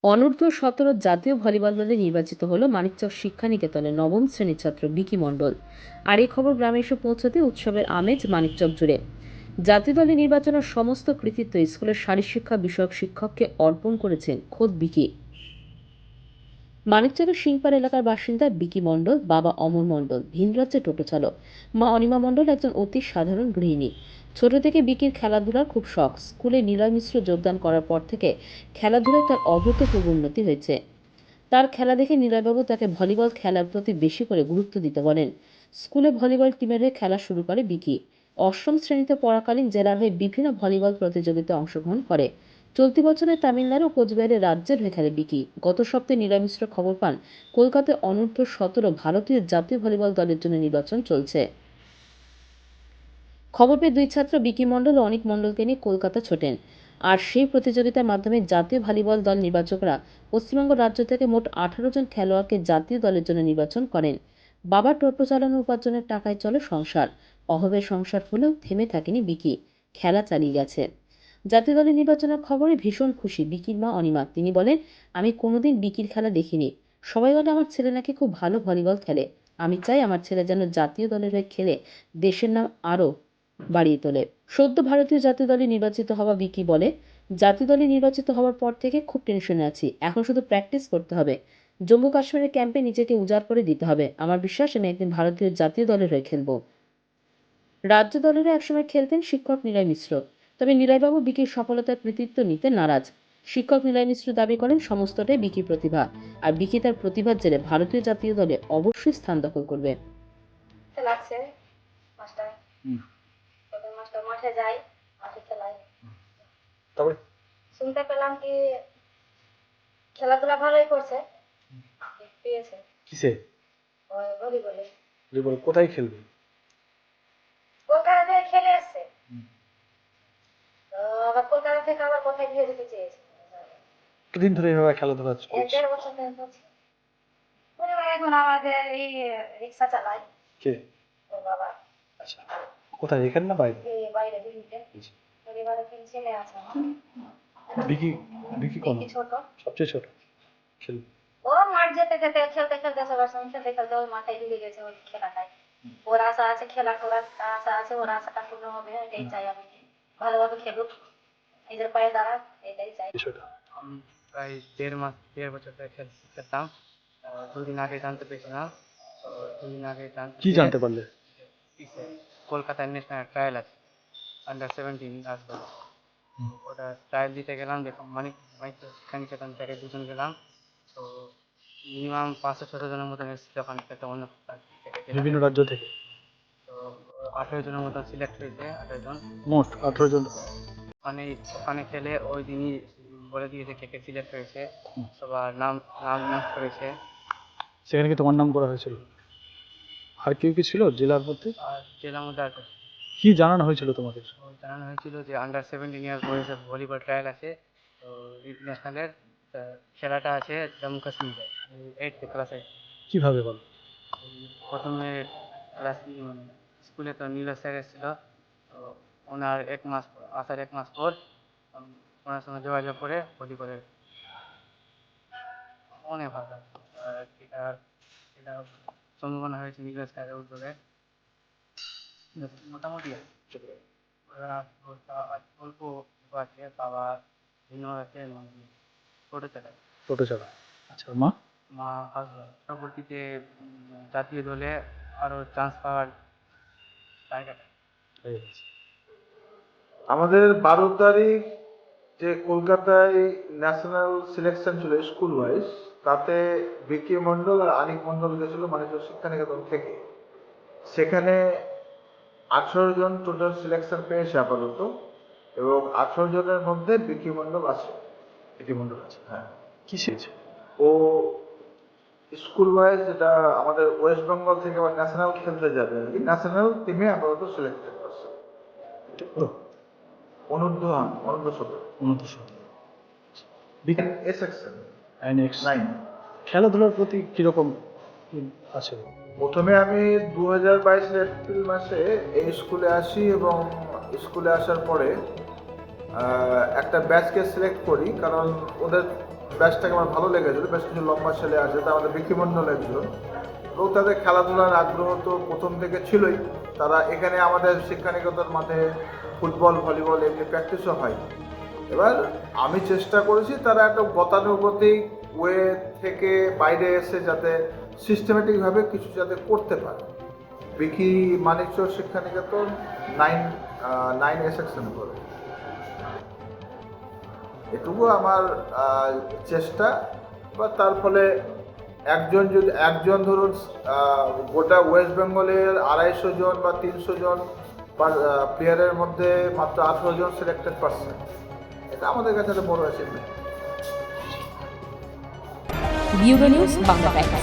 অনূর্ধ্ব-১৭ জাতীয় ভলিবল দলে নির্বাচিত হলো মানিকচক শিক্ষানিকেতনের নবম শ্রেণীর ছাত্র বিকি মণ্ডল। আর এই খবর গ্রামে এসে পৌঁছতে উৎসবের আমেজ মানিকচক জুড়ে। জাতীয় দলে নির্বাচনের সমস্ত কৃতিত্ব স্কুলের শারীরশিক্ষা বিষয়ক শিক্ষককে অর্পণ করেছেন খোদ বিকি। মানিকচকের সিংপাড় এলাকার বাসিন্দা বিকি মণ্ডল বাবা অমর মণ্ডল ভিন রাজ্যে টোটো চালক, মা অনিমা মণ্ডল একজন অতি সাধারণ গৃহিণী। ছোট থেকে বিকির খেলাধুলার খুব শখ। স্কুলে নিলয় মিশ্র যোগদান করার পর থেকে খেলাধুলায় তার অভূতপূর্ব উন্নতি হয়েছে। তার খেলা দেখে নিলয়বাবু তাকে ভলিবল খেলার প্রতি বেশি করে গুরুত্ব দিতে বলেন। স্কুলে ভলিবল টিমের হয়ে খেলা শুরু করে বিকি। অষ্টম শ্রেণীতে পড়াকালীন জেলার হয়ে বিভিন্ন ভলিবল প্রতিযোগিতায় অংশগ্রহণ করে। চলতি বছরে তামিলনাড়ু ও কোচবিহারের রাজ্যের হয়ে খেলে বিকি। গত সপ্তাহে নিলয় মিশ্র খবর পান কলকাতায় অনূর্ধ্ব-১৭ ভারতীয় জাতীয় ভলিবল দলের জন্য নির্বাচন চলছে। খবর পেয়ে দুই ছাত্র বিকি মণ্ডল ও অনিক মণ্ডলকে নিয়ে কলকাতা ছোটেন। আর সেই প্রতিযোগিতার মাধ্যমে জাতীয় ভলিবল দল নির্বাচকরা পশ্চিমবঙ্গ রাজ্য থেকে মোট 18 জন খেলোয়াড়কে জাতীয় দলের জন্য নির্বাচন করেন। বাবার টোটো চালানো উপার্জনের টাকায় চলে সংসার। অভাবের সংসার হলেও থেমে থাকেনি বিকি, খেলা চালিয়ে গেছে। জাতীয় দলের নির্বাচনের খবরে ভীষণ খুশি বিকির মা অনিমা। তিনি বলেন, আমি কোনোদিন বিকির খেলা দেখিনি। সবাই বলে আমার ছেলে নাকি খুব ভালো ভলিবল খেলে। আমি চাই আমার ছেলে যেন জাতীয় দলের হয়ে খেলে দেশের নাম আরও বাড়িয়ে তোলে। সদ্য ভারতীয় জাতীয় দলে নির্বাচিত হওয়া বিকি বলে, জাতীয় দলে নির্বাচিত হওয়ার পর থেকে খুব টেনশনে আছি। এখন শুধু প্র্যাকটিস করতে হবে। জম্মু কাশ্মীরের ক্যাম্পে নিজেকে উজাড় করে দিতে হবে। আমার বিশ্বাস আমি একদিন ভারতীয় জাতীয় দলের হয়ে খেলব। রাজ্য দলেরও একসময় খেলতেন শিক্ষক নিলয় মিশ্র। তবে নিলয়বাবু বিকির সফলতার কৃতিত্ব নিতে নারাজ। শিক্ষক নিলয় মিশ্র দাবি করেন সমস্তটাই বিকির প্রতিভা, আর বিকি তার প্রতিভার জেরে ভারতীয় জাতীয় দলে অবশ্যই স্থান দখল করবে। লাগছে মাস্টার মাস্টার মাঠে যাই, মাঠে খেলাই। তবে শুনতে পেলাম কি খেলাধুলা ভালোই করছে, পেয়েছে কিসে ওই ভলিবলে। ভলিবল কোথায় খেলবে? কলকাতা থেকে খেলে এসছে, তো আবার কলকাতা থেকে আবার কোথায় গিয়ে যেতে চেয়েছে। কতদিন ধরে এভাবে খেলাধুলা করছে? 1.5 বছর ধরে করছে। পরিবার এখন আমাদের এই রিক্সা চালায় কে? ওর বাবা। আচ্ছা, কোথায়, এখানে না বাইরে? এই বাইরে দিল্লিতে। পরিবারে 3 ছেলে আছে আমার। বিকি বিকি কোন? বিকি ছোট। সবচেয়ে ছোট ছেলে। ও মাঠ যেতে যেতে খেলতে খেলতে সবার সঙ্গে খেলতে খেলতে ওই মাথায় ঢুকে গেছে ওই খেলাটাই। ওর আশা আছে খেলা করার আশা আছে, ওর আশাটা পূর্ণ হবে, এটাই চাই আমি। ভালোভাবে খেলুক, নিজের পায়ে দাঁড়াক, এটাই চাই। বিষয়টা আমি প্রায় 1.5 বছর ধরে খেলতাম। 2 দিন আগে জানতে পেরেছিলাম। তো 2 দিন আগে কি জানতে পারলে? কলকাতায় ন্যাশনাল ট্রায়াল আছে, আন্ডার 17 আসবে। ওটা ট্রায়াল দিতে গেলাম, দেখো শিক্ষানিকেতন থেকে 2 জন গেলাম। তো মিনিমাম 500-600 জনের মতন এসেছিল ওখানে একটা অন্য বিভিন্ন রাজ্য থেকে। তো 18 জনের মতন সিলেক্ট হয়েছে, 18 জন। মোট 18 জন। ওখানে ওখানে খেলে ওই দিনই বলে দিয়েছে কে কে সিলেক্ট হয়েছে, সবার নাম নাম নাম করেছে। সেখানে কি তোমার নাম করা হয়েছিল? আর কেউ কি ছিল জেলার মধ্যে? আর জেলার মধ্যে আর কি জানানো হয়েছিল তোমাদের? জানানো হয়েছিল যে আন্ডার 17 বয়সে ভলিবল ট্রায়াল আছে, তো ন্যাশনালের খেলাটা আছে জম্মু কাশ্মীরে, 8 ক্লাসে। কিভাবে বলো? প্রথমে ক্লাস স্কুলে তো নীল স্যার এসেছিল, তো ওনার আসার 1 মাস পর ওনার সঙ্গে যোগাযোগ করে ভলিবলের অনেক ভালো। এটা এটা সম্ভাবনা হয়েছে নীল স্যারের উদ্যোগে। মোটামুটি ওরা অল্প আছে, বাবা ভিন্ন আছে, ছোটো চালায়। টোটো চালা। আচ্ছা, মা? মা পরবর্তীতে জাতীয় দলে আরও চান্স পাওয়ার জায়গাটা। আমাদের 12 তারিখ যে কলকাতায় ন্যাশনাল সিলেকশন ছিল স্কুল ওয়াইজ, তাতে বিকি মণ্ডল আর আনিক মণ্ডল গেছিল মানিকচক শিক্ষানিকেতন থেকে। সেখানে 18 জন টোটাল সিলেকশন পেয়েছে আপাতত, এবং 18 জনের মধ্যে বিকি মণ্ডল আছে। বিকি মণ্ডল আছে। হ্যাঁ, কি শিখছে ও স্কুল ওয়াইজ, যেটা আমাদের ওয়েস্ট বেঙ্গল থেকে আবার ন্যাশনাল খেলতে যাবে, ন্যাশনাল টিমে আপাতত সিলেক্টেড করছে। অনূর্ধ্ব-17 বিকি এ সেকশন আইনেক্স 9। খেলাধুলার প্রতি কিরকম আছে? প্রথমে আমি 2022 এপ্রিল মাসে এই স্কুলে আসি, এবং স্কুলে আসার পরে একটা ব্যাচকে সিলেক্ট করি, কারণ ওদের ব্যাচটাকে আমার ভালো লেগেছিল, বেশ কিছু লম্বা ছেলে আছে, তা আমাদের বিকি মণ্ডল একজন। তো তাদের খেলাধুলার আগ্রহ তো প্রথম থেকে ছিলই। তারা এখানে আমাদের শিক্ষানিকেতন মাঠে ফুটবল, ভলিবল এমনি প্র্যাকটিসও হয়। এবার আমি চেষ্টা করেছি তারা একটা গতানুগতিক ওয়ে থেকে বাইরে এসে যাতে সিস্টেমেটিকভাবে কিছু যাতে করতে পারে। বিকি মানিকচর শিক্ষানিকেতন 9 সেকশন করে, এটুকু আমার চেষ্টা। বা তার ফলে একজন ধরুন গোটা ওয়েস্ট বেঙ্গলের 250 জন বা 300 জন প্লেয়ারের মধ্যে মাত্র 18 জন সিলেক্টেড পারসন, এটা আমাদের কাছে একটা বড় achievement. Bureau news Bangla Times.